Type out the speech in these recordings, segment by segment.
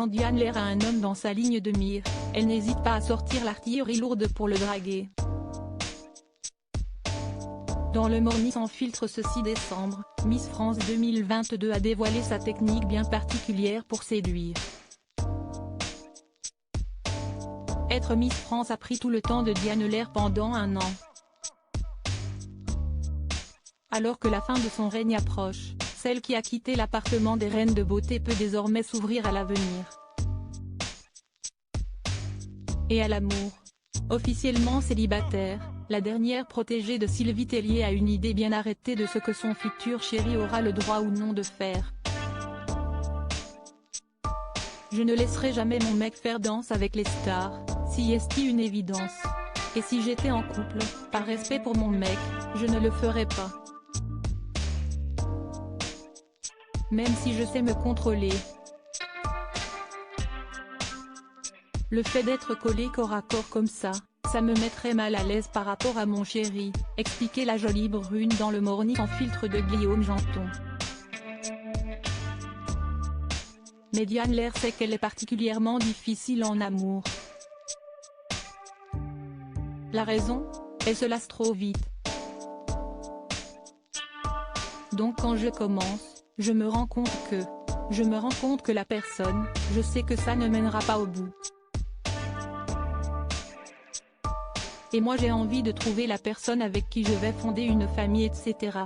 Quand Diane Lair a un homme dans sa ligne de mire, elle n'hésite pas à sortir l'artillerie lourde pour le draguer. Dans le Morning sans filtre ce 6 décembre, Miss France 2022 a dévoilé sa technique bien particulière pour séduire. Être Miss France a pris tout le temps de Diane Lair pendant un an. Alors que la fin de son règne approche, celle qui a quitté l'appartement des reines de beauté peut désormais s'ouvrir à l'avenir. Et à l'amour. Officiellement célibataire, la dernière protégée de Sylvie Tellier a une idée bien arrêtée de ce que son futur chéri aura le droit ou non de faire. Je ne laisserai jamais mon mec faire Danse avec les stars, si est une évidence. Et si j'étais en couple, par respect pour mon mec, je ne le ferais pas. Même si je sais me contrôler. Le fait d'être collé corps à corps comme ça me mettrait mal à l'aise par rapport à mon chéri, expliquait la jolie brune dans le Morning sans filtre de Guillaume Janton. Mais Diane Lair sait qu'elle est particulièrement difficile en amour. La raison? Elle se lasse trop vite. Donc quand je commence, je me rends compte que la personne, je sais que ça ne mènera pas au bout. Et moi j'ai envie de trouver la personne avec qui je vais fonder une famille etc.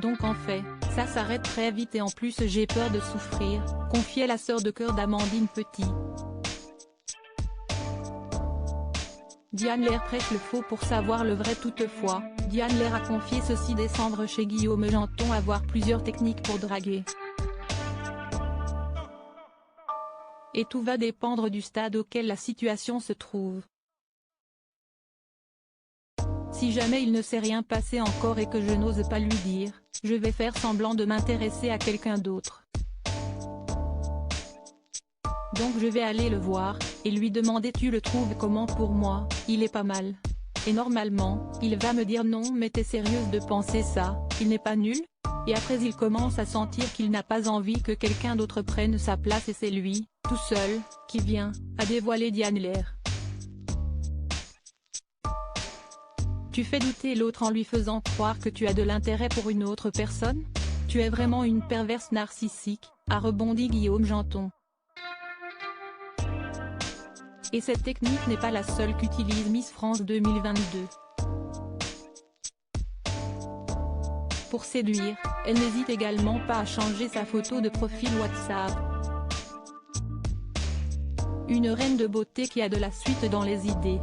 Donc en fait, ça s'arrête très vite et en plus j'ai peur de souffrir, confiait la sœur de cœur d'Amandine Petit. Diane Lair prêche le faux pour savoir le vrai toutefois, Diane Lair a confié ce 6 décembre chez Guillaume Janton avoir plusieurs techniques pour draguer. Et tout va dépendre du stade auquel la situation se trouve. Si jamais il ne s'est rien passé encore et que je n'ose pas lui dire, je vais faire semblant de m'intéresser à quelqu'un d'autre. Donc je vais aller le voir, et lui demander tu le trouves comment pour moi, il est pas mal. Et normalement, il va me dire non mais t'es sérieuse de penser ça, il n'est pas nul? Et après il commence à sentir qu'il n'a pas envie que quelqu'un d'autre prenne sa place et c'est lui, tout seul, qui vient, à dévoiler Diane Lair. Tu fais douter l'autre en lui faisant croire que tu as de l'intérêt pour une autre personne? Tu es vraiment une perverse narcissique, a rebondi Guillaume Janton. Et cette technique n'est pas la seule qu'utilise Miss France 2022. Pour séduire, elle n'hésite également pas à changer sa photo de profil WhatsApp. Une reine de beauté qui a de la suite dans les idées.